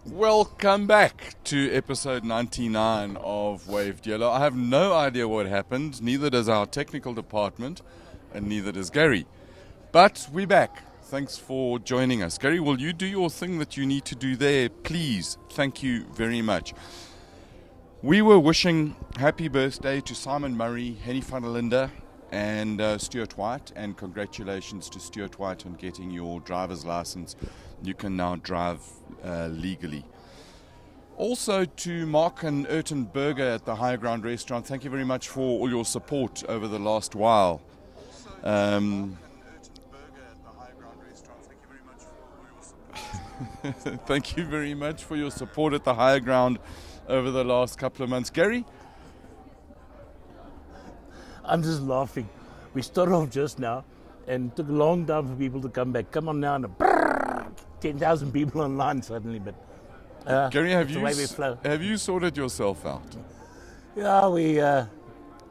Welcome back to episode 99 of Waved Yellow. I have no idea what happened, neither does our technical department, and neither does Gary. But we're back. Thanks for joining us. Gary, will you do your thing that you need to do there, please? Thank you very much. We were wishing happy birthday to Simon Murray, Henny van der Linde, and Stuart White, and congratulations to Stuart White on getting your driver's license. You can now drive legally. Also to Mark and Erton Berger at the Higher Ground Restaurant, thank you very much for all your support over the last while. Thank you very much for your support at the Higher Ground over the last couple of months. Gary? I'm just laughing. We started off just now and it took a long time for people to come back. Come on now, and 10,000 people online suddenly. But Gary, have you sorted yourself out? Yeah,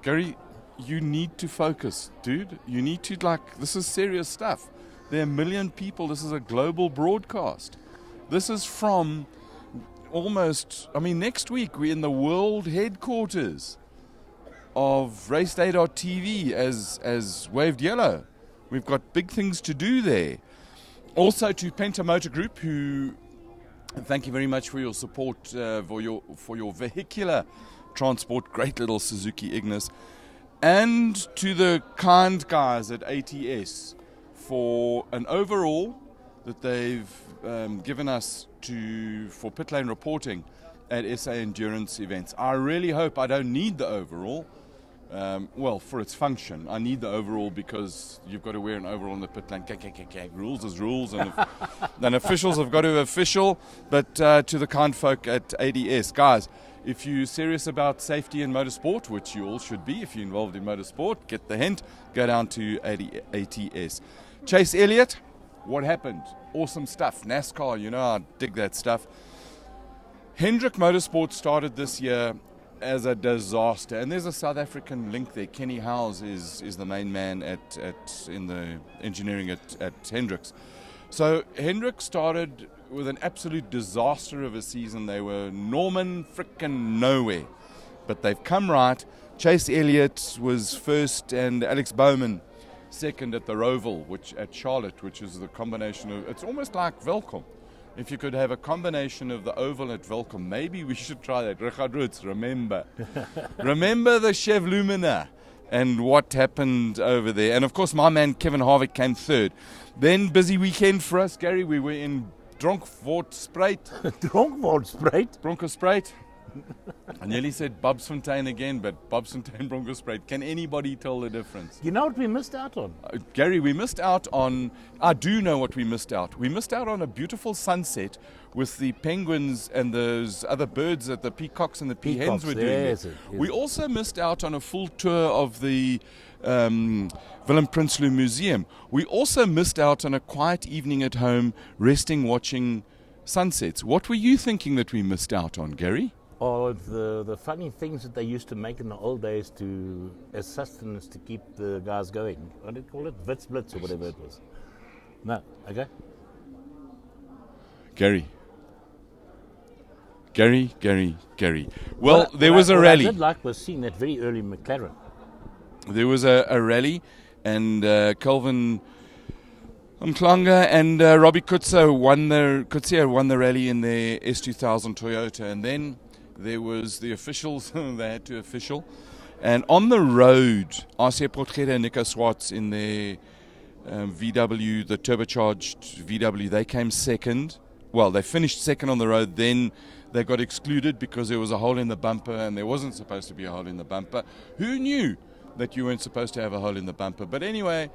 Gary, you need to focus, dude. You need to, this is serious stuff. There are 1 million people. This is a global broadcast. This is from next week we're in the world headquarters of RaceDay.tv as Waved Yellow. We've got big things to do there. Also to Penta Motor Group, who thank you very much for your support for your vehicular transport, great little Suzuki Ignis, and to the kind guys at ATS for an overall that they've given us for pit lane reporting at SA Endurance events. I really hope I don't need the overall. For its function, I need the overall because you've got to wear an overall in the pit lane. Rules is rules, and then officials have got to official. But to the kind folk at ADS, guys, if you're serious about safety in motorsport, which you all should be if you're involved in motorsport, get the hint, go down to ATS. Chase Elliott, what happened? Awesome stuff. NASCAR, I dig that stuff. Hendrick Motorsport started this year as a disaster, and there's a South African link there. Kenny Howes is the main man in the engineering at Hendricks. So Hendricks started with an absolute disaster of a season. They were Norman frickin' nowhere, but they've come right. Chase Elliott was first, and Alex Bowman second at the Roval, at Charlotte, which is the combination of. It's almost like Velkom. If you could have a combination of the oval at Velkom, maybe we should try that. Richard Roots, remember. Remember the Chev Lumina and what happened over there. And, of course, my man Kevin Harvick came third. Then, busy weekend for us, Gary. We were in Dronkvoortspruit. Bronkhorstspruit. I nearly said Bobsfontein again, but Bobsfontein, Bronkhorstspruit. Can anybody tell the difference? You know what we missed out on? Gary, we missed out on. I do know what we missed out. We missed out on a beautiful sunset with the penguins and those other birds that the peacocks and the peahens were doing. Yes. We also missed out on a full tour of the Willem Prinsloo Museum. We also missed out on a quiet evening at home, resting, watching sunsets. What were you thinking that we missed out on, Gary? All of the funny things that they used to make in the old days as sustenance to keep the guys going. What did they call it? Witzblitz or whatever it was. No, okay? Gary. Well, there was a rally. What I did like was seeing that very early McLaren. There was a rally, and Kelvin Mklanga and Robbie Kutsia won the rally in their S2000 Toyota, and then there was the officials. They had to official. And on the road, RC Potgieter and Nico Swartz in their VW, the turbocharged VW, they came second. Well, they finished second on the road. Then they got excluded because there was a hole in the bumper, and there wasn't supposed to be a hole in the bumper. Who knew that you weren't supposed to have a hole in the bumper? But anyway,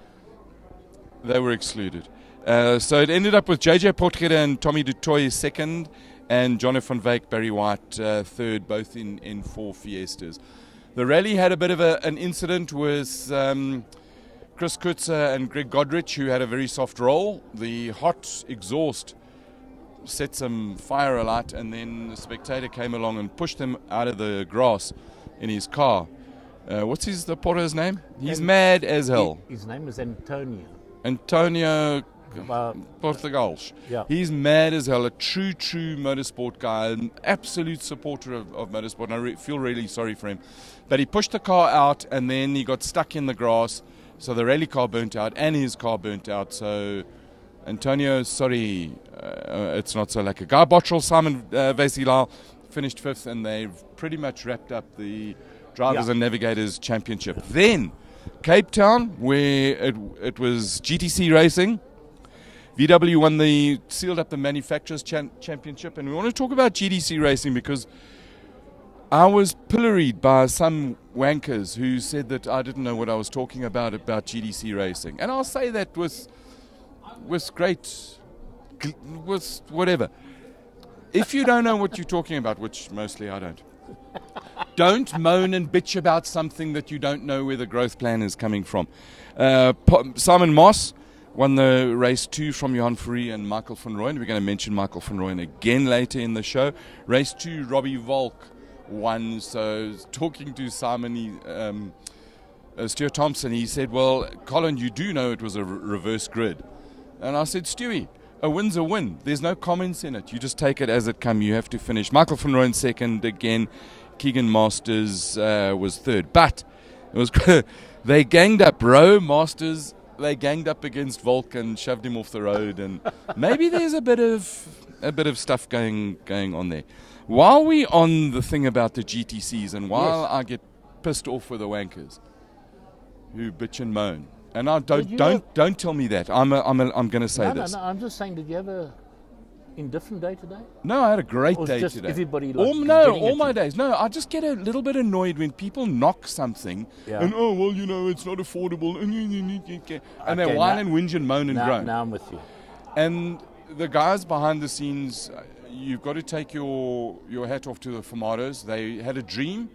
they were excluded. So it ended up with JJ Potgieter and Tommy du Toit second, and Johnny van Wyk, Barry White third, both in four Fiestas. The rally had a bit of an incident with Chris Kutzer and Greg Godrich, who had a very soft roll. The hot exhaust set some fire alight, and then the spectator came along and pushed him out of the grass in his car. What's the Porter's name? He's mad as hell. His name is Antonio. Antonio Portugal. Yeah. He's mad as hell, a true motorsport guy, an absolute supporter of motorsport, and I feel really sorry for him. But he pushed the car out, and then he got stuck in the grass, so the rally car burnt out, and his car burnt out, so... Antonio, sorry, it's not so lucky. Guy Bottrell, Simon Vesilal finished 5th, and they've pretty much wrapped up the Drivers and Navigators Championship. Then, Cape Town, where it was GTC racing. VW sealed up the Manufacturers Championship, and we want to talk about GTC racing because I was pilloried by some wankers who said that I didn't know what I was talking about GTC racing. And I'll say that with whatever. If you don't know what you're talking about, which mostly I don't moan and bitch about something that you don't know where the growth plan is coming from. Simon Moss won the race 2 from Johan Fourie and Michael van Rooyen. We're going to mention Michael van Rooyen again later in the show. Race 2, Robbie Volk won. So talking to Simon, Stuart Thompson, he said, well, Colin, you do know it was a reverse grid. And I said, Stewie, a win's a win. There's no comments in it. You just take it as it comes. You have to finish. Michael van Rooyen 2nd again. Keegan Masters was 3rd. But it was they ganged up. Masters, they ganged up against Volk and shoved him off the road. And maybe there's a bit of stuff going on there. While we're on the thing about the GTCs, and while I get pissed off with the wankers who bitch and moan. And I don't tell me that. I'm going to say this. No, I'm just saying. Did you have a indifferent day today? No, I had a great day just today. Everybody all my days. No, I just get a little bit annoyed when people knock something and it's not affordable and they whine and whinge and moan and groan. Now I'm with you. And the guys behind the scenes, you've got to take your hat off to the Formados. They had a dream.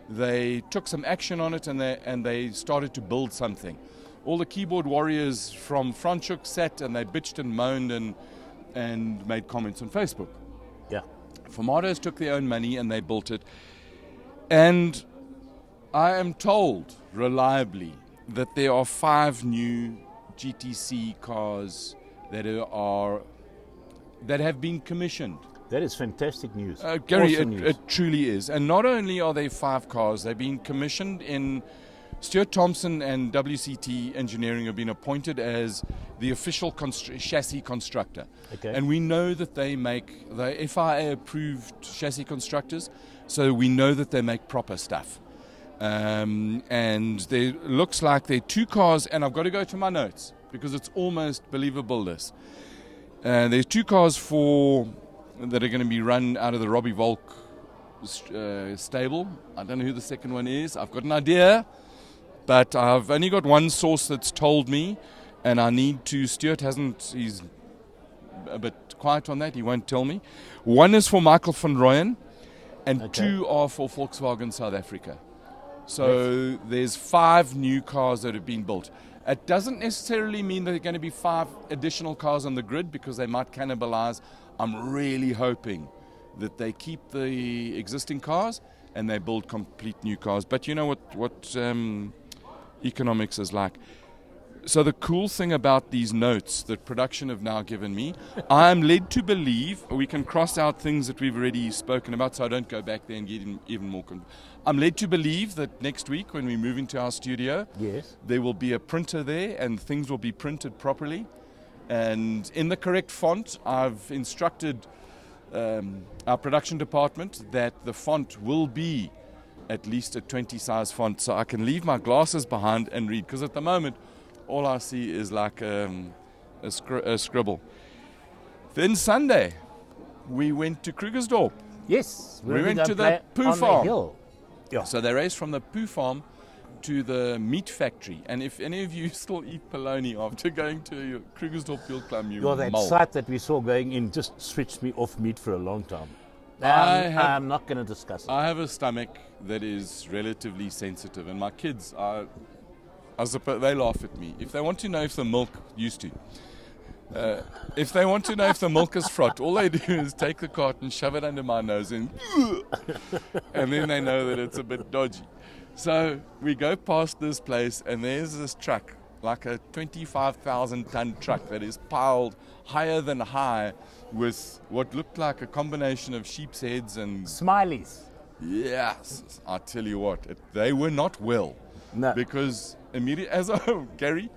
They took some action on it, and they started to build something. All the keyboard warriors from Franschhoek sat and they bitched and moaned and made comments on Facebook. Yeah. Formados took their own money and they built it. And I am told reliably that there are 5 new GTC cars that have been commissioned. That is fantastic news. Gary, awesome news. It truly is. And not only are there 5 cars, they've been commissioned in... Stuart Thompson and WCT Engineering have been appointed as the official chassis constructor. Okay. And we know that they make the FIA-approved chassis constructors, so we know that they make proper stuff. And there looks like there are 2 cars, and I've got to go to my notes because it's almost believable this. There's 2 cars that are going to be run out of the Robbie Volk stable. I don't know who the second one is. I've got an idea. But I've only got one source that's told me, and I need to... Stuart he's a bit quiet on that, he won't tell me. One is for Michael van Rooyen, and 2 are for Volkswagen South Africa. So there's 5 new cars that have been built. It doesn't necessarily mean that there are going to be 5 additional cars on the grid, because they might cannibalize. I'm really hoping that they keep the existing cars, and they build complete new cars. But you know what economics is like. So the cool thing about these notes that production have now given me, I'm led to believe, we can cross out things that we've already spoken about so I don't go back there and get even more I'm led to believe that next week when we move into our studio, there will be a printer there and things will be printed properly and in the correct font. I've instructed our production department that the font will be at least a 20 size font so I can leave my glasses behind and read, because at the moment all I see is like a scribble. Then Sunday we went to Krugersdorp. Yes, we went to the Poo Farm. Yeah. So they raced from the Poo Farm to the meat factory, and if any of you still eat polony after going to Krugersdorp Field Club, that sight that we saw going in just switched me off meat for a long time. I'm not going to discuss it. I have a stomach that is relatively sensitive, and my kids they laugh at me. If they want to know if the milk if they want to know if the milk is frothed, all they do is take the carton, shove it under my nose, and then they know that it's a bit dodgy. So we go past this place, and there's this truck like a 25,000-ton truck that is piled higher than high with what looked like a combination of sheep's heads and... Smileys. Yes, I tell you what, they were not well. No. Because immediately, Gary,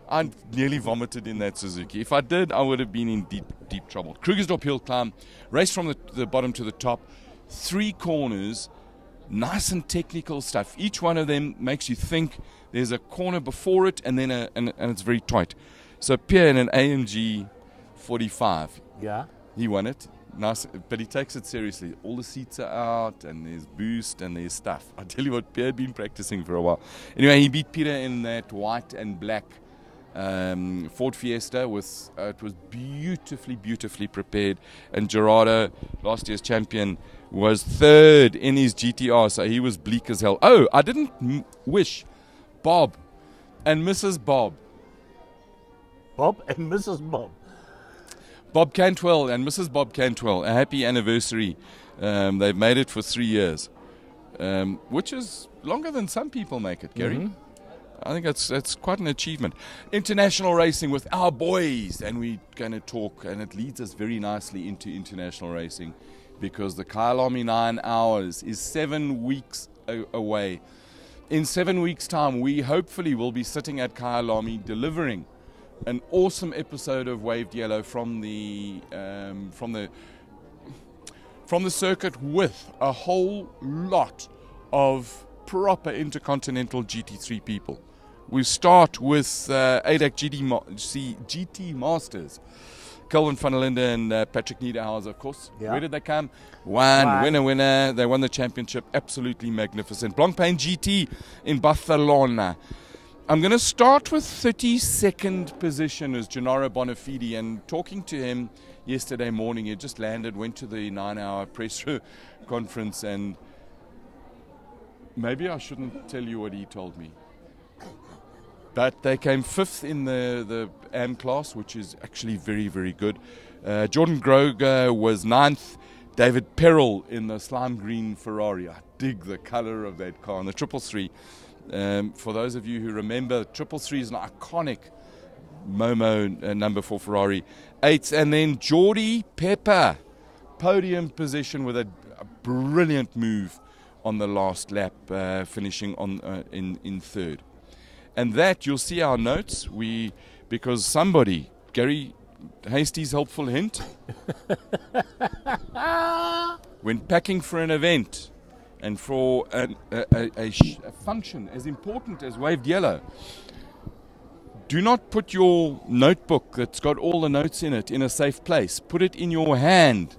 I nearly vomited in that Suzuki. If I did, I would have been in deep trouble. Krugersdorp Hill Climb, race from the bottom to the top, 3 corners, nice and technical stuff. Each one of them makes you think there's a corner before it, and then and it's very tight. So Pierre in an AMG 45, Yeah. he won it. Nice, but he takes it seriously. All the seats are out, and there's boost, and there's stuff. I tell you what, Pierre had been practicing for a while. Anyway, he beat Peter in that white and black Ford Fiesta. It was beautifully prepared. And Gerardo, last year's champion, was 3rd in his GTR, so he was bleak as hell. Oh, I didn't wish Bob and Mrs. Bob. Bob and Mrs. Bob. Bob Cantwell and Mrs. Bob Cantwell, a happy anniversary. They've made it for 3 years, which is longer than some people make it, Gary. Mm-hmm. I think that's quite an achievement. International racing with our boys, and we're going to talk, and it leads us very nicely into international racing, because the Kyalami 9 hours is 7 weeks away. In 7 weeks' time, we hopefully will be sitting at Kyalami delivering an awesome episode of Waved Yellow from the circuit with a whole lot of proper Intercontinental GT3 people. We start with ADAC GT Masters, Kelvin van der Linde and Patrick Niederhauser, of course. Yeah. Where did they come? Winner. They won the championship. Absolutely magnificent. Blancpain GT in Barcelona. I'm going to start with 32nd position as Gennaro Bonafide, and talking to him yesterday morning, he just landed, went to the 9-hour press conference, and maybe I shouldn't tell you what he told me. But they came 5th in the AM class, which is actually very, very good. Jordan Groger was 9th. David Perrell in the slime green Ferrari. I dig the color of that car. And the 333. For those of you who remember, 333 is an iconic Momo number for Ferrari. 8th, and then Jordi Pepper, podium position with a brilliant move on the last lap, finishing on in 3rd. And that, you'll see our notes, because somebody, Gary Hasty's helpful hint, when packing for an event and for a function as important as Waved Yellow, do not put your notebook that's got all the notes in it in a safe place. Put it in your hand,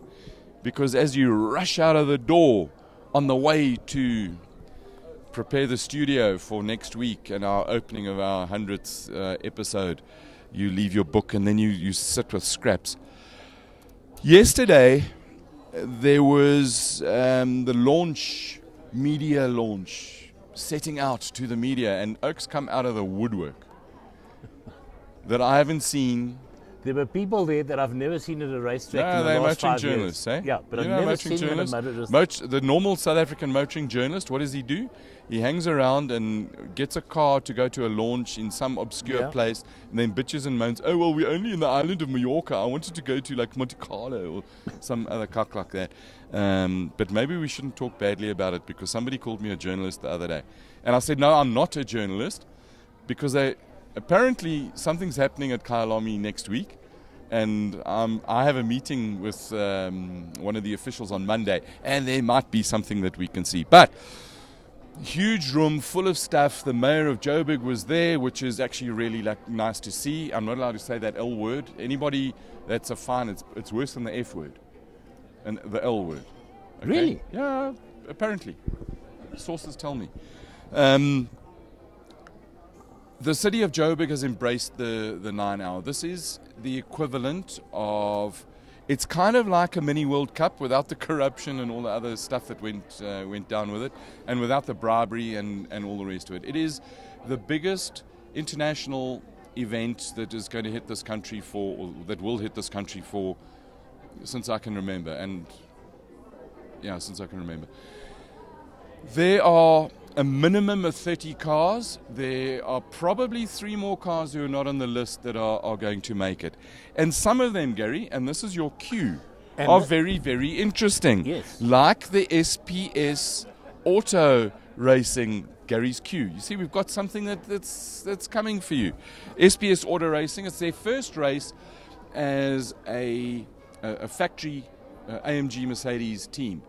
because as you rush out of the door on the way to prepare the studio for next week and our opening of our 100th episode, you leave your book and then you sit with scraps. Yesterday, there was the media launch, setting out to the media, and Oaks come out of the woodwork that I haven't seen. There were people there that I've never seen at a racetrack No, in the they're last motoring 5 journalists, years. eh? Yeah, but I've You know, never motoring seen them at a journalists. motorist. The normal South African motoring journalist, what does he do? He hangs around and gets a car to go to a launch in some obscure place, and then bitches and moans, oh, well, we're only in the island of Mallorca. I wanted to go to like Monte Carlo or some other cock like that. But maybe we shouldn't talk badly about it, because somebody called me a journalist the other day. And I said, no, I'm not a journalist, because apparently something's happening at Kyalami next week. And I have a meeting with one of the officials on Monday, and there might be something that we can see. But huge room full of stuff. The mayor of Joburg was there, which is actually really nice to see. I'm not allowed to say that L word. Anybody that's a fine, it's worse than the F word and the L word. Okay? Really? Yeah, apparently. Sources tell me. The city of Joburg has embraced the 9-hour. This is the equivalent of, it's kind of like a mini World Cup without the corruption and all the other stuff that went down with it, and without the bribery and all the rest of it. It is the biggest international event that is going to hit this country or that will hit this country since I can remember. Since I can remember. There are a minimum of 30 cars. There are probably 3 more cars who are not on the list that are going to make it. And some of them, Gary, and this is your cue, are very, very interesting. Yes. Like the SPS Auto Racing, Gary's cue. You see, we've got something that's coming for you. SPS Auto Racing, it's their first race as a factory AMG Mercedes team.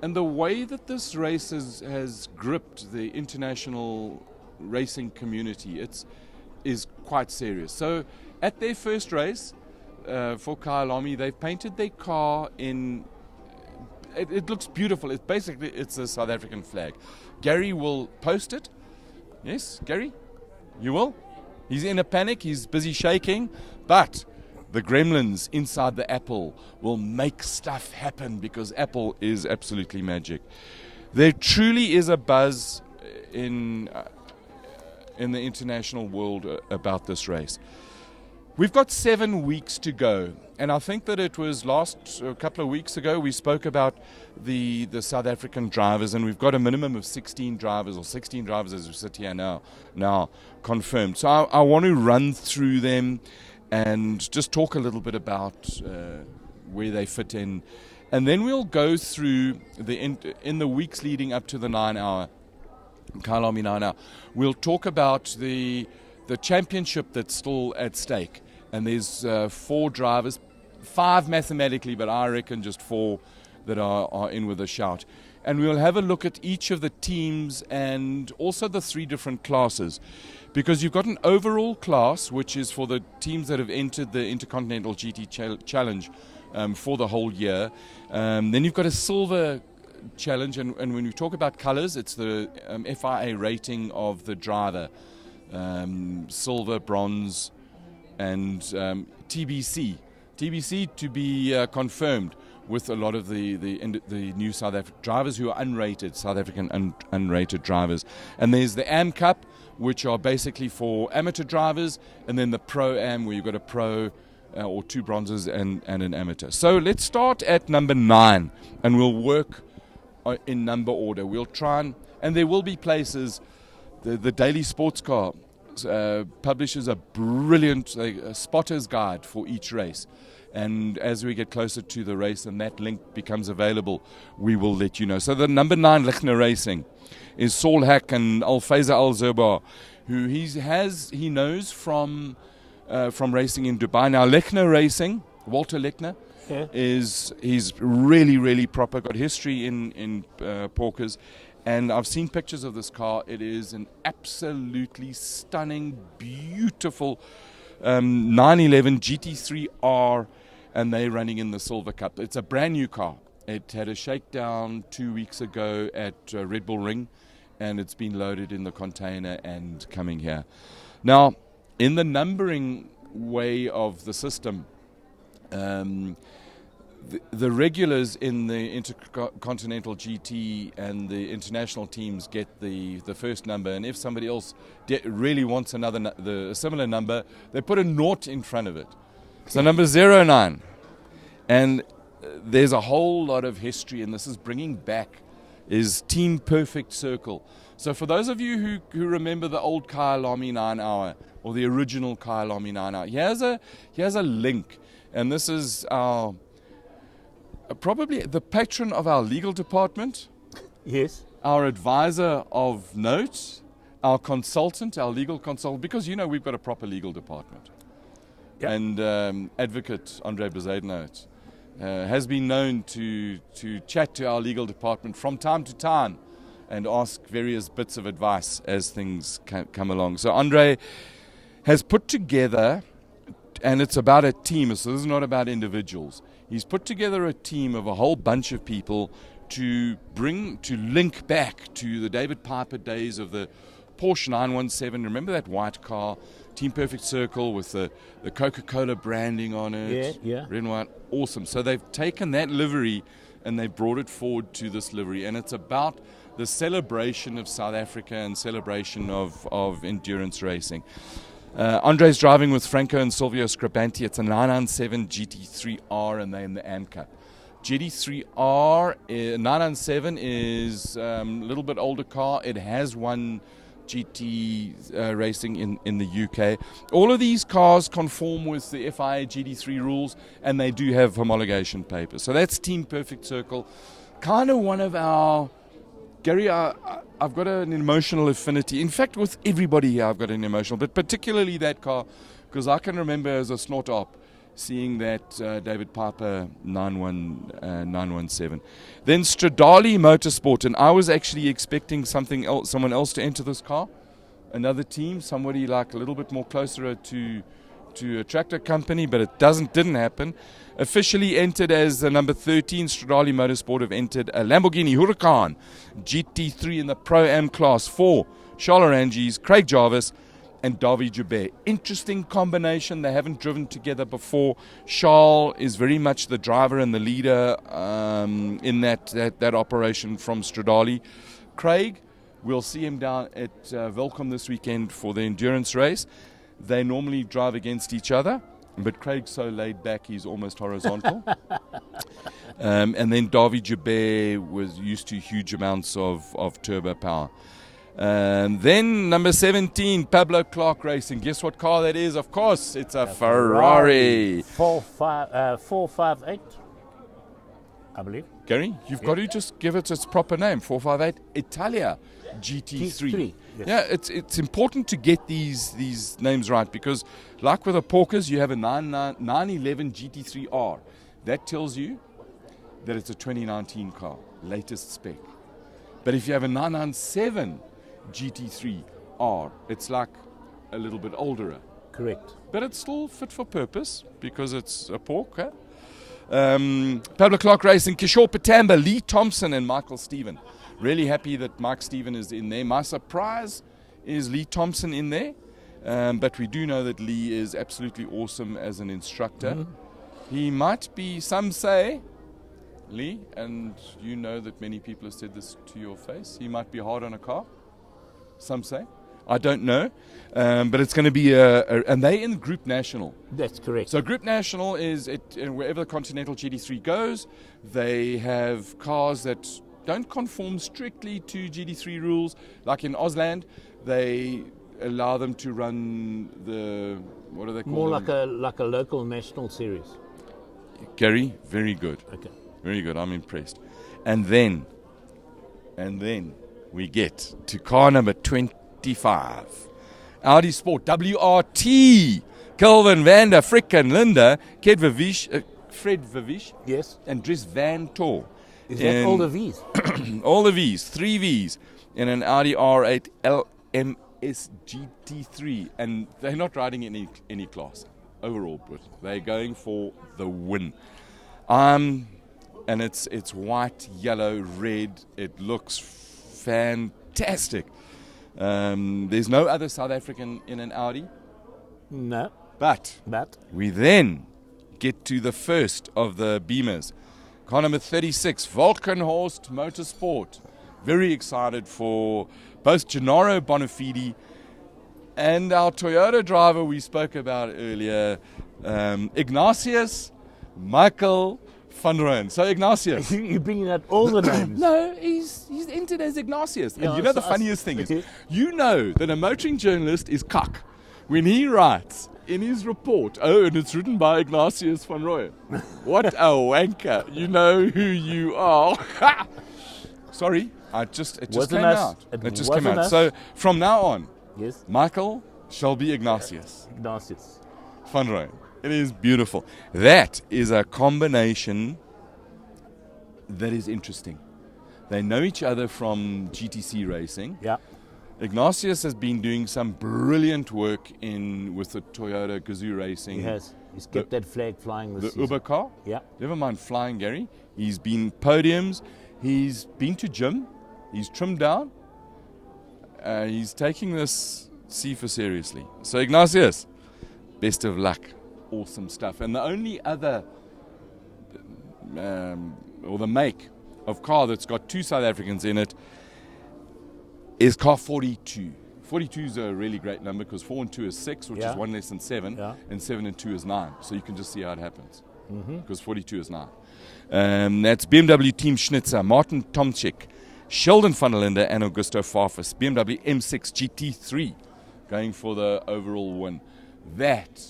And the way that this race has gripped the international racing community, is quite serious. So at their first race for Kyalami, they've painted their car in, it looks beautiful. It's a South African flag. Gary will post it. Yes, Gary? You will? He's in a panic, he's busy shaking, but the gremlins inside the Apple will make stuff happen because Apple is absolutely magic. There truly is a buzz in the international world about this race. We've got 7 weeks to go, and I think that it was a couple of weeks ago we spoke about the South African drivers, and we've got a minimum of 16 drivers, or 16 drivers as we sit here now confirmed. So I want to run through them and just talk a little bit about where they fit in. And then we'll go through in the weeks leading up to the 9-hour, Kyalami 9-hour, we'll talk about the championship that's still at stake. And there's 4 drivers, 5 mathematically, but I reckon just 4 that are in with a shout. And we'll have a look at each of the teams and also the 3 different classes. Because you've got an overall class, which is for the teams that have entered the Intercontinental GT Challenge for the whole year. Then you've got a silver challenge, and when we talk about colours, it's the FIA rating of the driver. Silver, bronze, and TBC. TBC to be confirmed with a lot of the new South African drivers who are unrated, South African unrated drivers. And there's the AM Cup, which are basically for amateur drivers, and then the Pro-Am, where you've got a pro or 2 bronzes and an amateur. So let's start at number 9, and we'll work in number order. We'll try and there will be places. The Daily Sports Car publishes a brilliant spotter's guide for each race. And as we get closer to the race and that link becomes available, we will let you know. So the number 9 Lichner Racing is Saul Hack and Al-Faiza Al-Zerba, who he knows from racing in Dubai. Now Lichner Racing, Walter Lichner, he's really, really proper, got history in Porkers. And I've seen pictures of this car. It is an absolutely stunning, beautiful 911 GT3R, and they're running in the Silver Cup. It's a brand new car. It had a shakedown 2 weeks ago at Red Bull Ring, and it's been loaded in the container and coming here. Now, in the numbering way of the system, the regulars in the Intercontinental GT and the international teams get the first number, and if somebody else really wants a similar number, they put a 0 in front of it. So number 09. And there's a whole lot of history, and this is bringing back is Team Perfect Circle. So for those of you who remember the old Kyalami 9-hour or the original Kyalami 9-hour, here's a link, and this is our probably the patron of our legal department. Yes. Our advisor of note, our consultant, our legal consultant, because we've got a proper legal department. Yep. And advocate Andre Bezuidenhout has been known to chat to our legal department from time to time and ask various bits of advice as things come along. So Andre has put together, and it's about a team, so this is not about individuals. He's put together a team of a whole bunch of people to link back to the David Piper days of the Porsche 917. Remember that white car, Team Perfect Circle with the Coca-Cola branding on it? Yeah. Red and white, awesome. So they've taken that livery and they've brought it forward to this livery, and it's about the celebration of South Africa and celebration of endurance racing. Andre's driving with Franco and Silvio Scribanti. It's a 997 GT3R, and they're in the AM Cup. GT3R 997 is a little bit older car. It has won GT racing in the UK. All of these cars conform with the FIA GT3 rules, and they do have homologation papers. So that's Team Perfect Circle. Kind of one of our... Gary, I've got an emotional affinity. In fact, with everybody here, I've got an emotional, but particularly that car, because I can remember as a snort op seeing that David Piper 917. Then Stradale Motorsport, and I was actually expecting someone else to enter this car, another team, somebody like a little bit more closer to a tractor company, but it didn't happen. Officially entered as the number 13, Stradale Motorsport have entered a Lamborghini Huracan GT3 in the Pro-Am class for Charles Orangis, Craig Jarvis, and Davi Joubert. Interesting combination. They haven't driven together before. Charles is very much the driver and the leader in that operation from Stradale. Craig, we'll see him down at Velcom this weekend for the endurance race. They normally drive against each other, but Craig's so laid back he's almost horizontal. And then Davi Joubert was used to huge amounts of turbo power. Then number 17, Pablo Clark Racing. Guess what car that is? Of course, it's a Ferrari. 458, I believe. Gary, you've got to just give it its proper name. 458 Italia GT3. Yes. Yeah, it's important to get these names right, because like with the Porkers, you have a 911 GT3R. That tells you that it's a 2019 car, latest spec. But if you have a 997 GT3R, it's like a little bit older. Correct. But it's still fit for purpose because it's a Porker. Pablo Clark Racing, Kishore Patamba, Lee Thompson, and Michael Stephen. Really happy that Mike Stephen is in there. My surprise is Lee Thompson in there. But we do know that Lee is absolutely awesome as an instructor. Mm-hmm. He might be, some say, Lee, and you know that many people have said this to your face, he might be hard on a car. Some say. I don't know. But it's going to be and they in Group National. That's correct. So Group National is, wherever the Continental GT3 goes, they have cars that don't conform strictly to GT3 rules. Like in Ausland, they allow them to run the, what do they call More them? like a local national series. Gary, very good. Okay. Very good, I'm impressed. And then we get to car number 25. Audi Sport WRT. Kelvin Vander, Frick and Linda, Fred Vavish, yes, and Dries Van Tor. Is that all the V's? All the V's, 3 V's in an Audi R8 LMS GT3. And they're not riding in any class overall, but they're going for the win. And it's white, yellow, red. It looks fantastic. There's no other South African in an Audi. No. But we then get to the first of the Beamers. Car number 36, Volkenhorst Motorsport. Very excited for both Gennaro Bonafide and our Toyota driver we spoke about earlier, Ignatius Michael van Rooyen. So Ignatius. You're bringing out all the names. No, he's entered as Ignatius. Yeah, and you know the funniest thing is, you know that a motoring journalist is cuck when he writes in his report, and it's written by Ignatius van Rooyen. What a wanker. You know who you are. Sorry, it just came out. It just came out. So from now on, yes, Michael shall be Ignatius van Rooyen. It is beautiful. That is a combination that is interesting. They know each other from GTC racing. Yeah. Ignatius has been doing some brilliant work with the Toyota Gazoo Racing. He has. He's kept that flag flying this season. Uber car? Yeah. Never mind flying, Gary. He's been podiums. He's been to gym. He's trimmed down. He's taking this CIFA seriously. So Ignatius, best of luck. Awesome stuff. And the only other, or the make of car that's got 2 South Africans in it is car 42. 42 is a really great number because 4 and 2 is 6, which is 1 less than 7, and 7 and 2 is 9. So you can just see how it happens. because 42 is 9. That's BMW Team Schnitzer, Martin Tomczyk, Sheldon van der Linde, and Augusto Farfus. BMW M6 GT3 going for the overall win. That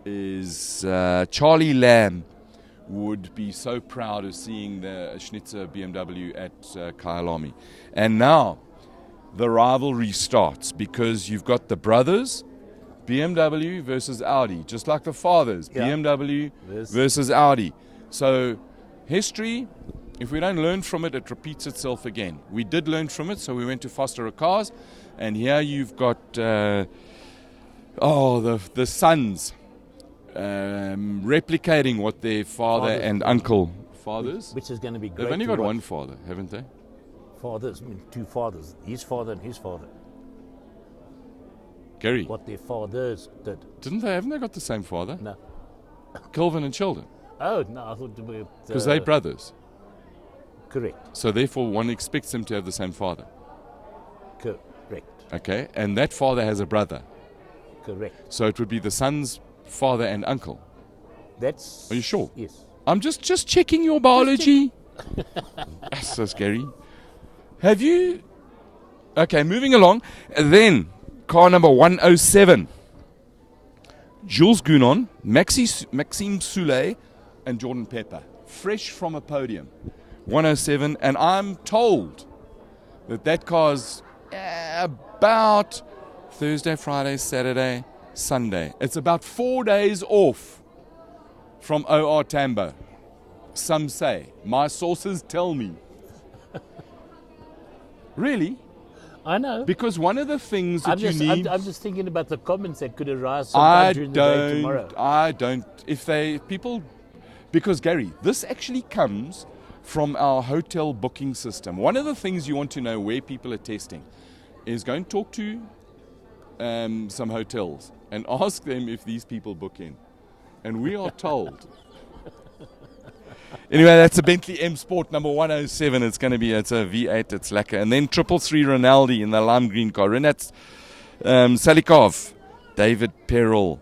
is Charlie Lamb would be so proud of seeing the Schnitzer BMW at Kyalami. And now the rivalry starts because you've got the brothers, BMW versus Audi, just like the fathers, BMW versus Audi. So history, if we don't learn from it, it repeats itself again. We did learn from it, so we went to Foster Cars, and here you've got the sons replicating what their father and uncle fathers. Which is going to be great. They've only got one father, haven't they? Fathers, I mean, two fathers, his father and his father. Gary. What their fathers did. Haven't they got the same father? No. Kelvin and Sheldon. Oh, no, I thought because they're brothers. Correct. So therefore one expects them to have the same father. Correct. Okay, and that father has a brother. Correct. So it would be the son's father and uncle. Are you sure? Yes. I'm just checking your biology. That's so scary. Have you... Okay, moving along. Then, car number 107. Jules Gounon, Maxime Soulet, and Jordan Pepper. Fresh from a podium. 107. And I'm told that car's about Thursday, Friday, Saturday, Sunday. It's about 4 days off from OR Tambo. Some say. My sources tell me. Really? I know. Because one of the things that you need... I'm just thinking about the comments that could arise sometime during the day tomorrow. I don't... Because, Gary, this actually comes from our hotel booking system. One of the things you want to know where people are testing is go and talk to some hotels and ask them if these people book in. And we are told... Anyway, that's a Bentley M Sport number 107. It's a V8. It's lacquer. And then 333 Rinaldi in the lime green car. Renat Salikov, David Perel,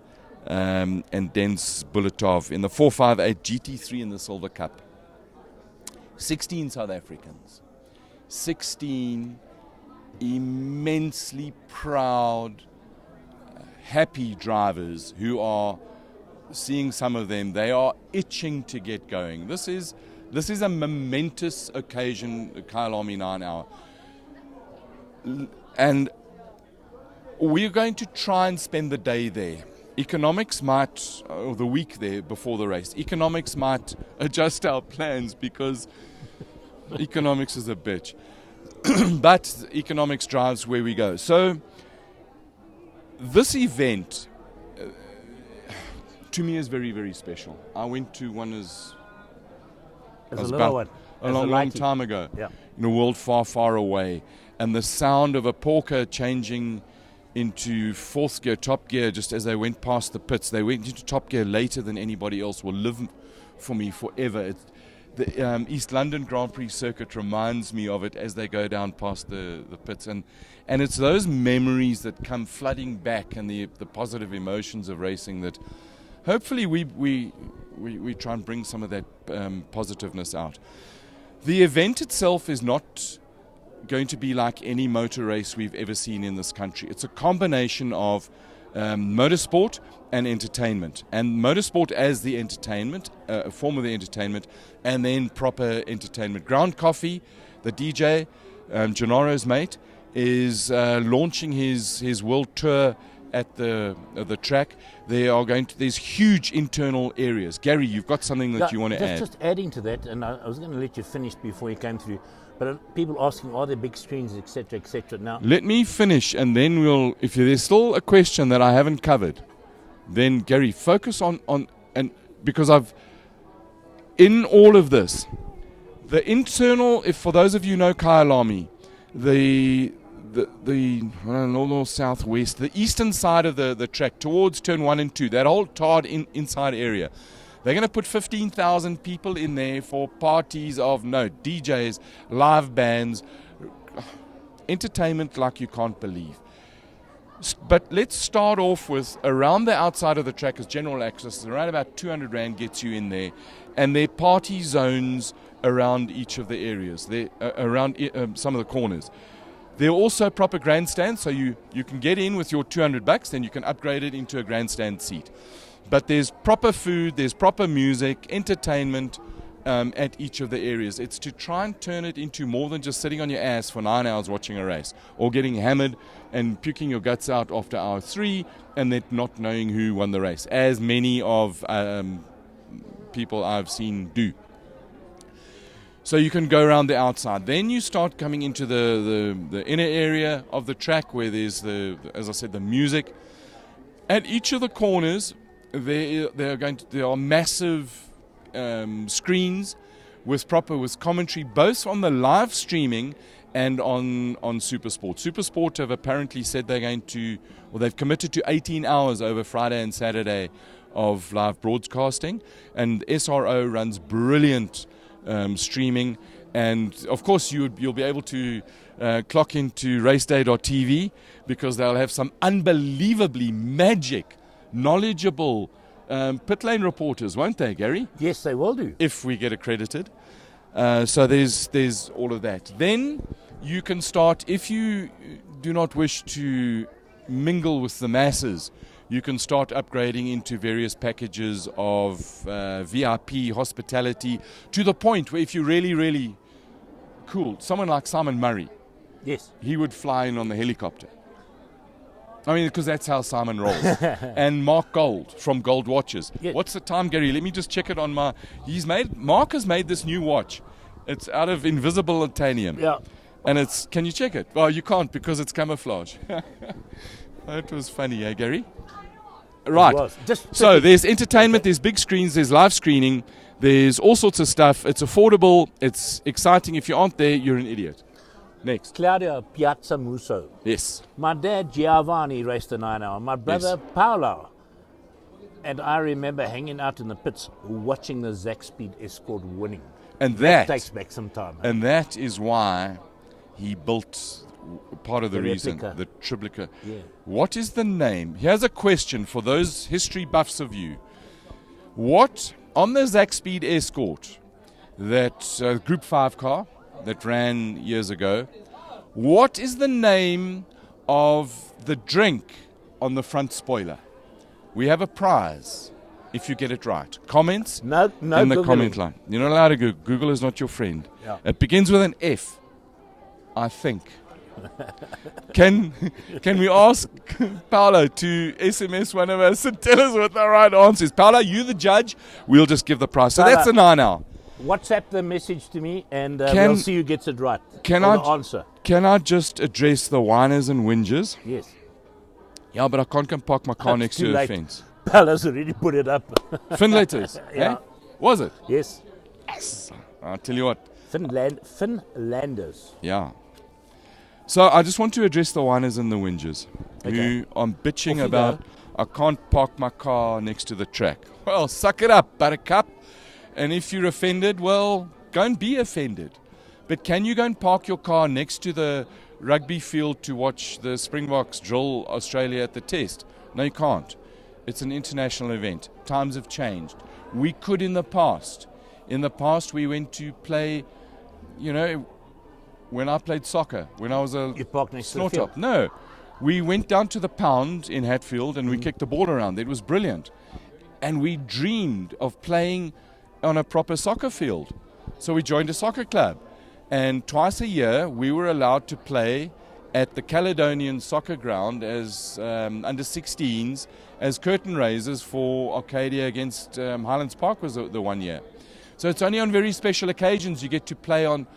and Dens Bulatov in the 458 GT3 in the Silver Cup. 16 South Africans. 16 immensely proud, happy drivers who are... Seeing some of them, they are itching to get going. This is a momentous occasion, the Kyalami 9 hour. And we're going to try and spend the day there. Economics might, or the week there before the race, economics might adjust our plans because economics is a bitch. But economics drives where we go. So this event... to me is very, very special. I went to one a long time ago, in a world far, far away. And the sound of a Porker changing into fourth gear, top gear, just as they went past the pits. They went into top gear later than anybody else, will live for me forever. The East London Grand Prix circuit reminds me of it as they go down past the pits. And it's those memories that come flooding back and the positive emotions of racing that... Hopefully we try and bring some of that positiveness out. The event itself is not going to be like any motor race we've ever seen in this country. It's a combination of motorsport and entertainment. And motorsport as the entertainment, a form of the entertainment, and then proper entertainment. Ground Coffee, the DJ, Gennaro's mate, is launching his world tour at the track. There's huge internal areas. Gary, you've got something that you want to add? Just adding to that, and I was going to let you finish before you came through, but people asking, are there big screens, etc., etc. Now, let me finish, and then if there's still a question that I haven't covered, then Gary, focus on and because in all of this, the internal, if for those of you who know Kyalami, the north, southwest, the eastern side of the track towards turn 1 and 2, that whole tarred inside area, they're going to put 15,000 people in there for parties of note, DJs, live bands, entertainment like you can't believe. But let's start off with around the outside of the track is general access. Around about 200 Rand gets you in there. And there are party zones around each of the areas, around some of the corners. There are also proper grandstands, so you can get in with your $200, then you can upgrade it into a grandstand seat. But there's proper food, there's proper music, entertainment at each of the areas. It's to try and turn it into more than just sitting on your ass for 9 hours watching a race or getting hammered and puking your guts out after hour 3 and then not knowing who won the race, as many of people I've seen do. So you can go around the outside. Then you start coming into the inner area of the track where there's as I said, the music. At each of the corners, there are massive screens with commentary, both on the live streaming and on Supersport. Supersport have apparently said they've committed to 18 hours over Friday and Saturday of live broadcasting, and SRO runs brilliant streaming, and of course you'll be able to clock into raceday.tv because they'll have some unbelievably magic, knowledgeable pit lane reporters, won't they, Gary? Yes, they will do. If we get accredited. So there's all of that. Then you can start, if you do not wish to mingle with the masses, you can start upgrading into various packages of VIP hospitality, to the point where if you're really, really cool, someone like Simon Murray, yes, he would fly in on the helicopter. I mean, because that's how Simon rolls. And Mark Gold from Gold Watches. Yes. What's the time, Gary? Let me just check it on my... Mark has made this new watch. It's out of invisible titanium. Yeah. And can you check it? Well, you can't because it's camouflage. That was funny, eh, Gary? Right. So there's entertainment, there's big screens, there's live screening, there's all sorts of stuff. It's affordable, it's exciting. If you aren't there, you're an idiot. Next. Claudia Piazza Musso. Yes. My dad Giovanni raced a 9-hour. My brother Paolo. And I remember hanging out in the pits watching the Zach Speed Escort winning. And that takes back some time. And that is why he built part of the reason, replica. the Triplica. Yeah. What is the name? Here's a question for those history buffs of you. What, on the Zach Speed Escort, that Group 5 car that ran years ago, what is the name of the drink on the front spoiler? We have a prize if you get it right. Comments no in the Googling. comment line. You're not allowed to Google. Google is not your friend. Yeah. It begins with an F, I think. Can we ask Paolo to SMS one of us and tell us what the right answer is? Paolo, you the judge. We'll just give the prize. So that's the 9-hour. WhatsApp the message to me and we'll see who gets it right. The answer. Can I just address the whiners and whingers? Yes. Yeah, but I can't come park my car next to a fence. Paolo's already put it up. Finlaters. Yeah. Eh? Was it? Yes. Yes. I'll tell you what. Finlanders. Yeah. So I just want to address the whiners and the whingers who are bitching about, I can't park my car next to the track. Well, suck it up, buttercup. And if you're offended, well, go and be offended. But can you go and park your car next to the rugby field to watch the Springboks drill Australia at the test? No, you can't. It's an international event. Times have changed. We could in the past. In the past, we went to play, when I played soccer, when I was a you parked next snort to the top. No, we went down to the pound in Hatfield and we kicked the ball around. It was brilliant. And we dreamed of playing on a proper soccer field. So we joined a soccer club. And twice a year, we were allowed to play at the Caledonian Soccer Ground as under 16s, as curtain raisers for Arcadia against Highlands Park was the one year. So it's only on very special occasions you get to play on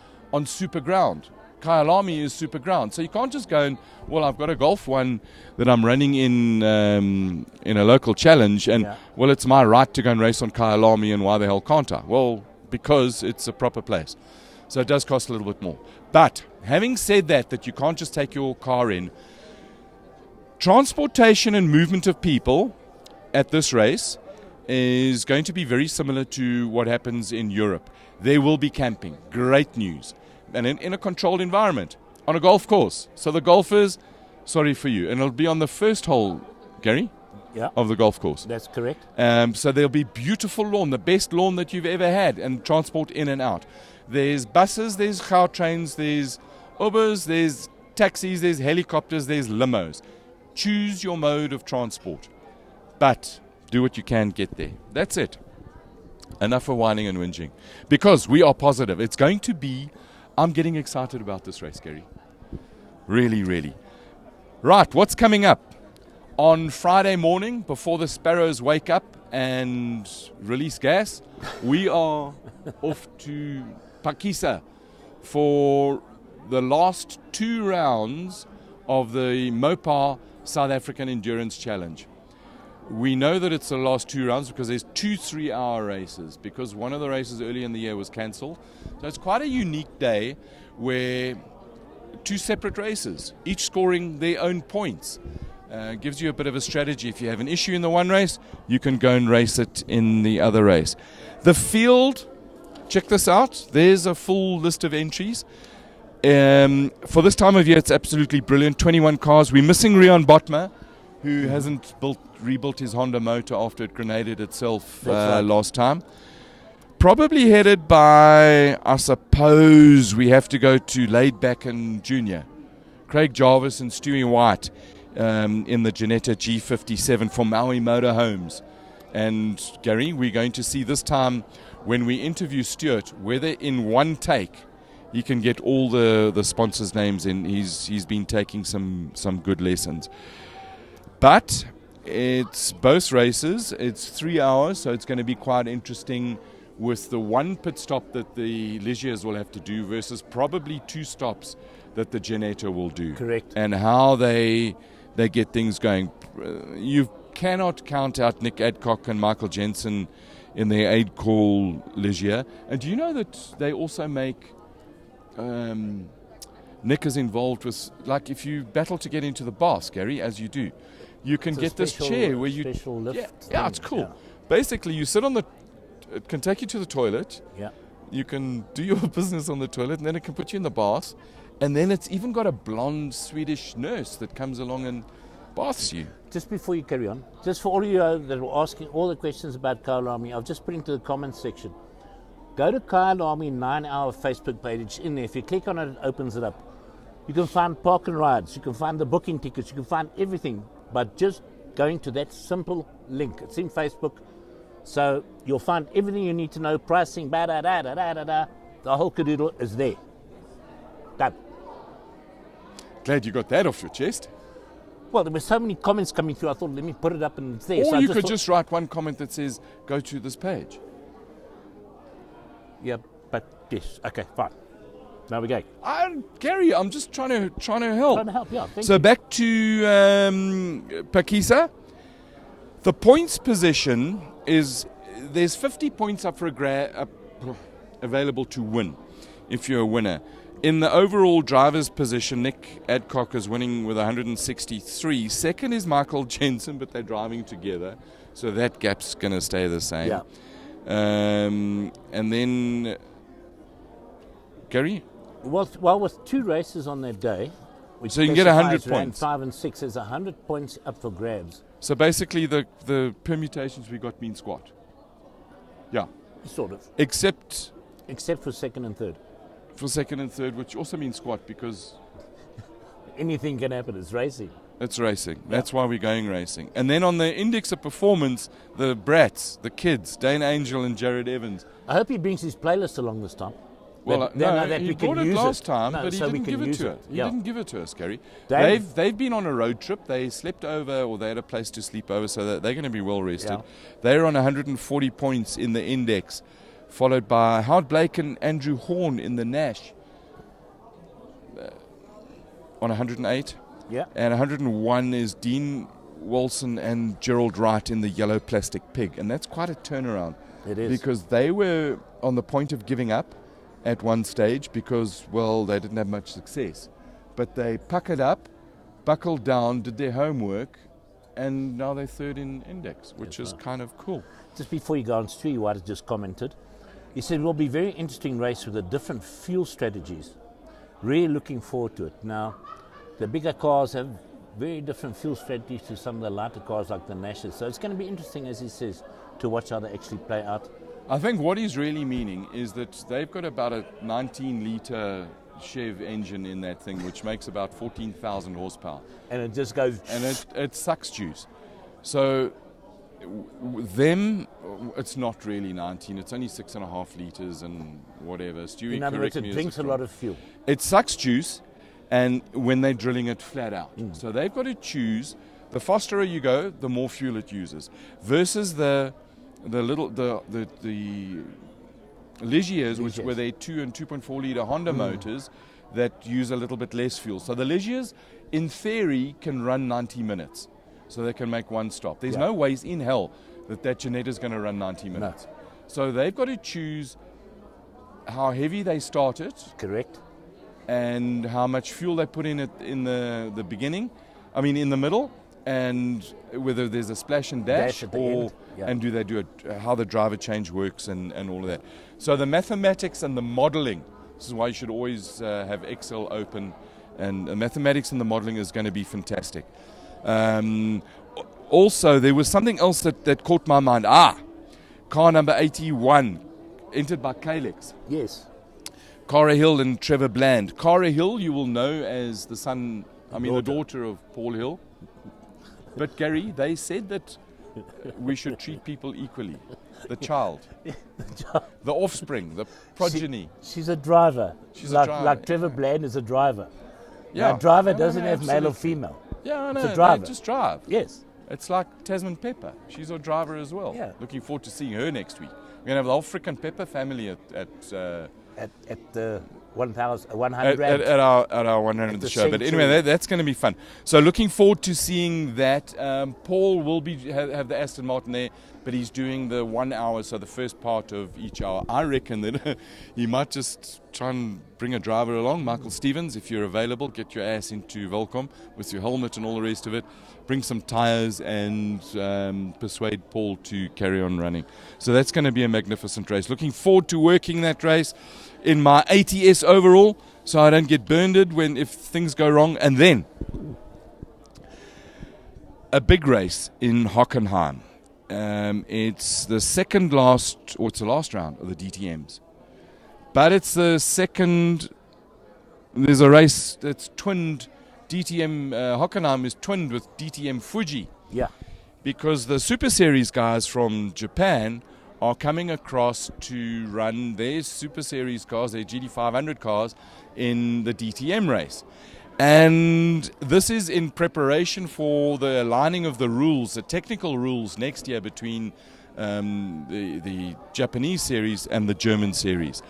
super ground. Kyalami is super ground. So you can't just go and, well, I've got a golf one that I'm running in a local challenge, and, well, it's my right to go and race on Kyalami, and why the hell can't I? Well, because it's a proper place. So it does cost a little bit more. But having said that you can't just take your car in, transportation and movement of people at this race is going to be very similar to what happens in Europe. There will be camping. Great news. And in a controlled environment on a golf course. So the golfers, Sorry for you. And it'll be on the first hole, Gary, Yeah, of the golf course. that's correct. So there'll be beautiful lawn, the best lawn that you've ever had, and transport in and out. There's buses, there's Gautrains, there's Ubers, there's taxis, there's helicopters, there's limos. Choose your mode of transport, but do what you can get there. That's it. Enough of whining and whinging, because we are positive. It's going to be, I'm getting excited about this race, Gary. Really, really. Right, what's coming up? On Friday morning, before the sparrows wake up and release gas, we are off to Phakisa for the last 2 rounds of the Mopar South African Endurance Challenge. We know that it's the last 2 rounds because there's 2 3-hour races, because one of the races early in the year was cancelled. So it's quite a unique day where 2 separate races, each scoring their own points. Gives you a bit of a strategy. If you have an issue in the one race, you can go and race it in the other race. The field, check this out. There's a full list of entries. For this time of year, it's absolutely brilliant. 21 cars. We're missing Rian Botma, who hasn't rebuilt his Honda motor after it grenaded itself last time. Probably headed by, I suppose, we have to go to Laidback and Junior. Craig Jarvis and Stewie White. In the Janetta G57 for Maui Motorhomes. And Gary, we're going to see this time when we interview Stuart whether in one take he can get all the sponsors' names in. He's been taking some good lessons. But it's both races. It's 3 hours, so it's going to be quite interesting with the one pit stop that the Ligiers will have to do versus probably 2 stops that the Janetta will do. Correct. And how they get things going. You cannot count out Nick Adcock and Michael Jensen in their aid call Ligier. And do you know that they also make Nick is involved with, like, if you battle to get into the bath, Gary, as you do, you can get this chair where you lift yeah, it's cool. Yeah. Basically, you sit on it can take you to the toilet. Yeah. You can do your business on the toilet, and then it can put you in the bath. And then it's even got a blonde Swedish nurse that comes along and baths you. Just before you carry on, just for all of you that are asking all the questions about Kyalami, I've just put into the comments section. Go to Kyalami 9-hour Facebook page. It's in there. If you click on it, it opens it up. You can find park and rides. You can find the booking tickets. You can find everything. But just going to that simple link. It's in Facebook. So you'll find everything you need to know. Pricing, the whole cadoodle is there. Done. Glad you got that off your chest. Well, there were so many comments coming through, I thought, let me put it up and it's there. Or so you could just write one comment that says, go to this page. Yeah, but yes. Okay, fine. Now we go. Gary, I'm just trying to help. Trying to help, yeah. So back to Phakisa. The points position is, there's 50 points up for available to win if you're a winner. In the overall driver's position, Nick Adcock is winning with 163. Second is Michael Jensen, but they're driving together, so that gap's going to stay the same. Yeah. And then, Gary? Well, with 2 races on that day, which so you can get 100 round points. 5 and 6, there's 100 points up for grabs. So basically the permutations we got mean squat. Yeah. Sort of. Except for second and third. For second and third, which also means squat because anything can happen. It's racing. It's racing. Yeah. That's why we're going racing. And then on the index of performance, the brats, the kids, Dane Angel and Jared Evans. I hope he brings his playlist along this time. Well, he brought it last time, but he didn't give it to us. He didn't give it to us, Gary. They've been on a road trip. They slept over, or they had a place to sleep over, so that they're going to be well rested. Yeah. They're on 140 points in the index, followed by Howard Blake and Andrew Horn in the Nash on 108. Yeah. And 101 is Dean Wilson and Gerald Wright in the yellow plastic pig. And that's quite a turnaround. It is. Because they were on the point of giving up at one stage because, well, they didn't have much success. But they puckered up, buckled down, did their homework, and now they're third in index, which is kind of cool. Just before you go on, Stewie White has just commented. He said, it will be a very interesting race with the different fuel strategies. Really looking forward to it. Now, the bigger cars have very different fuel strategies to some of the lighter cars like the Nashes. So it's going to be interesting, as he says, to watch how they actually play out. I think what he's really meaning is that they've got about a 19-litre Chev engine in that thing, which makes about 14,000 horsepower. And it just goes... And it sucks juice. So them, it's not really 19. It's only 6.5 litres and whatever. Stewie, in other words, it drinks a lot of fuel. It sucks juice, and when they're drilling it flat out. So they've got to choose. The faster you go, the more fuel it uses. Versus the Legiers, which were their 2 and 2.4 litre Honda motors that use a little bit less fuel. So the Legiers, in theory, can run 90 minutes. So they can make one stop. There's no ways in hell that Jeanette is going to run 90 minutes. No. So they've got to choose how heavy they start it. Correct. And how much fuel they put in it in the beginning. I mean, in the middle. And whether there's a splash and dash at the or end. Yeah. and do they do it, how the driver change works and all of that. So the mathematics and the modeling, this is why you should always have Excel open, and the mathematics and the modeling is going to be fantastic. Also, there was something else that caught my mind. Car number 81, entered by Kalex. Yes. Cara Hill and Trevor Bland. Cara Hill, you will know as the daughter of Paul Hill. But Gary, they said that we should treat people equally. The child, the offspring, the progeny. She's a driver. She's a driver. Like Trevor Bland is a driver. Yeah. Now, a driver doesn't have male or female. Yeah, I know. It's a driver. They just drive. Yes. It's like Tasman Pepper. She's a driver as well. Yeah. Looking forward to seeing her next week. We're going to have the whole frickin' Pepper family at the 100 at our 100 the show. But anyway, that's going to be fun. So looking forward to seeing that. Paul will have the Aston Martin there, but he's doing the 1 hour, so the first part of each hour. I reckon that he might just try and bring a driver along. Michael Stevens, if you're available, get your ass into Volcom with your helmet and all the rest of it. Bring some tyres and persuade Paul to carry on running. So that's going to be a magnificent race. Looking forward to working that race in my ATS overall, so I don't get burned if things go wrong. And then a big race in Hockenheim. It's the last round of the DTMs, but it's the second. There's a race that's twinned. DTM Hockenheim is twinned with DTM Fuji. Yeah. Because the Super Series guys from Japan are coming across to run their Super Series cars, their GT500 cars, in the DTM race. And this is in preparation for the aligning of the rules, the technical rules next year between the Japanese series and the German series.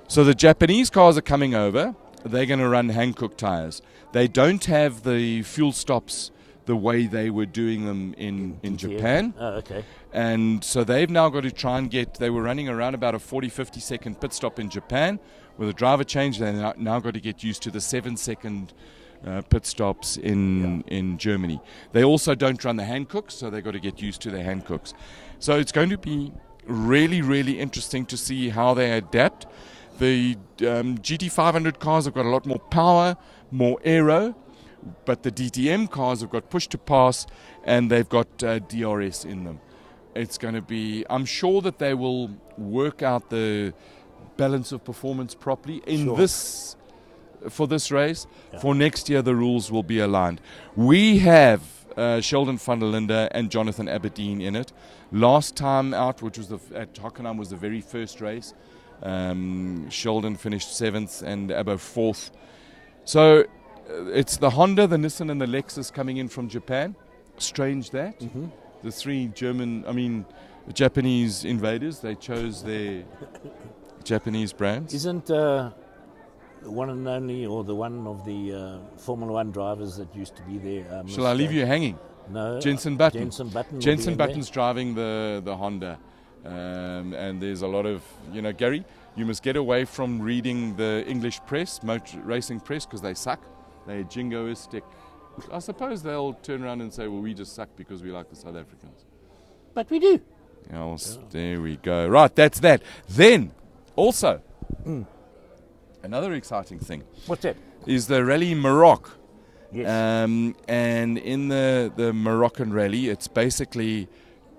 So the Japanese cars are coming over. They're going to run Hankook tires. They don't have the fuel stops the way they were doing them in Japan. Oh, okay. And so they've now got to try and they were running around about a 40-50 second pit stop in Japan. With a driver change, they've now got to get used to the 7-second pit stops in Germany. They also don't run the Hankooks, so they've got to get used to the Hankooks. So it's going to be really, really interesting to see how they adapt. The GT500 cars have got a lot more power, more aero, but the DTM cars have got push to pass, and they've got DRS in them. It's going to be, I'm sure that they will work out the balance of performance properly for this race. Yeah. For next year, the rules will be aligned. We have Sheldon van der Linde and Jonathan Aberdeen in it. Last time out, which was at Hockenheim, was the very first race. Sheldon finished 7th and Abbo 4th. So it's the Honda, the Nissan and the Lexus coming in from Japan. Strange that. Mm-hmm. The three Japanese invaders, they chose their Japanese brands. Isn't one and only, or the one of the Formula One drivers that used to be there? Shall I leave you hanging? No. Jenson Button. Jenson Button's driving the Honda. And there's a lot of, Gary, you must get away from reading the English press, racing press, because they suck. They're jingoistic. I suppose they'll turn around and say, well, we just suck because we like the South Africans. But we do. There we go. Right, that's that. Then, also, another exciting thing. What's that? Is the Rally Maroc. Yes. And in the Moroccan rally, it's basically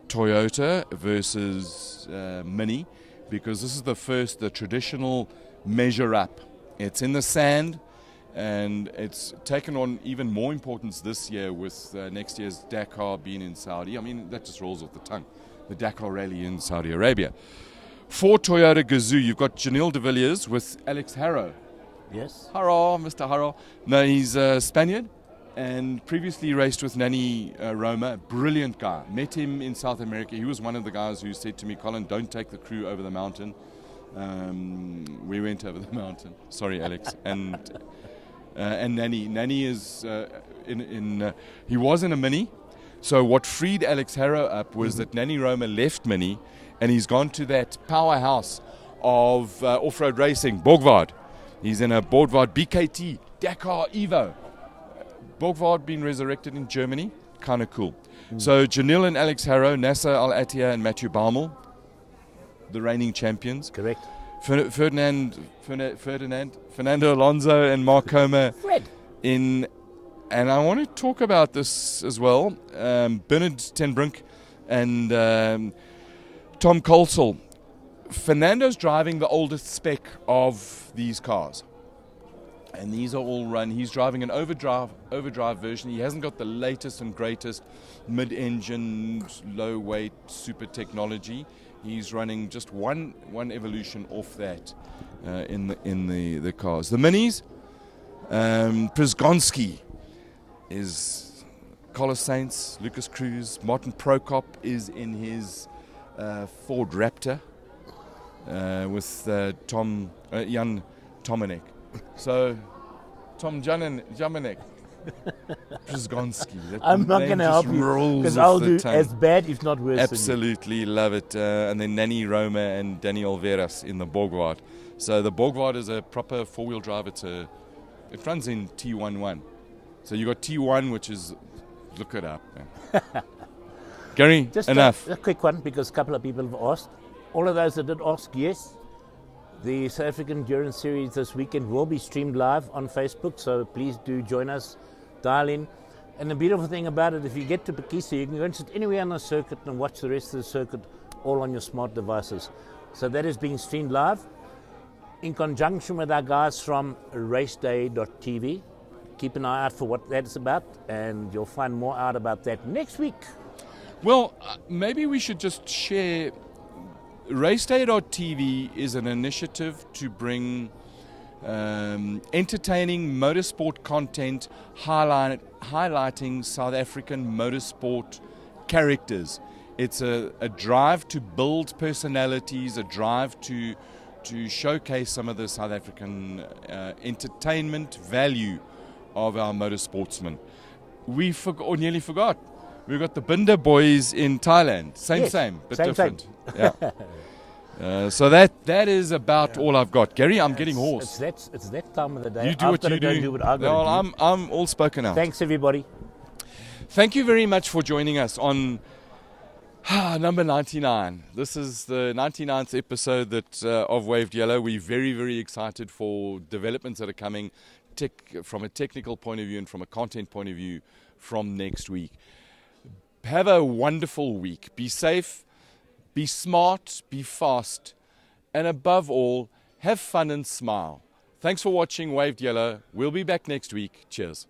Toyota versus Mini, because this is the traditional measure up. It's in the sand, and it's taken on even more importance this year with next year's Dakar being in Saudi. I mean, that just rolls off the tongue. The Dakar rally in Saudi Arabia. For Toyota Gazoo, you've got Janelle de Villiers with Alex Harrow. Yes. Harrow, Mr. Harrow. No, he's a Spaniard and previously raced with Nani Roma. Brilliant guy. Met him in South America. He was one of the guys who said to me, Colin, don't take the crew over the mountain. We went over the mountain. Sorry, Alex. And Nani. Nani is he was in a Mini. So what freed Alex Harrow up was that Nani Roma left Mini, and he's gone to that powerhouse of off-road racing, Borgward. He's in a Borgward BKT, Dakar Evo. Borgward being resurrected in Germany, kind of cool. So Janelle and Alex Harrow, Nasser Al-Attiyah and Matthew Baumel, the reigning champions. Correct. Fernando Alonso and Mark Comer Fred. in, and I want to talk about this as well. Bernard ten Brink and Tom Colsall. Fernando's driving the oldest spec of these cars, and these are all run. He's driving an overdrive version. He hasn't got the latest and greatest mid-engine, low-weight super technology. He's running just one evolution off that in the cars. The Minis, Przgonski is Carlos Sainz, Lucas Cruz, Martin Prokop is in his Ford Raptor. With Jan Tomanek. So, Tom Jamanek. Przgonski. I'm not going to help you because I'll do as bad, if not worse. Absolutely love it. And then Nani Roma and Daniel Veras in the Borgward. So the Borgward is a proper four-wheel drive. It runs in T11. So you got T1, which is, look it up. Gary, just enough. A quick one, because a couple of people have asked. All of those that did ask, yes, the South African Endurance Series this weekend will be streamed live on Facebook, so please do join us, dial in. And the beautiful thing about it, if you get to Pekisa, you can go and sit anywhere on the circuit and watch the rest of the circuit all on your smart devices. So that is being streamed live in conjunction with our guys from raceday.tv. Keep an eye out for what that's about, and you'll find more out about that next week. Well, maybe we should just share. Raceday.tv is an initiative to bring entertaining motorsport content highlighting South African motorsport characters. It's a drive to build personalities, a drive to showcase some of the South African entertainment value of our motorsportsmen. We nearly forgot. We've got the Binder boys in Thailand. Same, but different. Yeah. So that is about all I've got. Gary, I'm getting hoarse. It's that time of the day. You do what you do. What I've got to do. I'm all spoken out. Thanks, everybody. Thank you very much for joining us on number 99. This is the 99th episode of Waved Yellow. We're very, very excited for developments that are coming from a technical point of view and from a content point of view from next week. Have a wonderful week. Be safe, be smart, be fast, and above all, have fun and smile. Thanks for watching Waved Yellow. We'll be back next week. Cheers.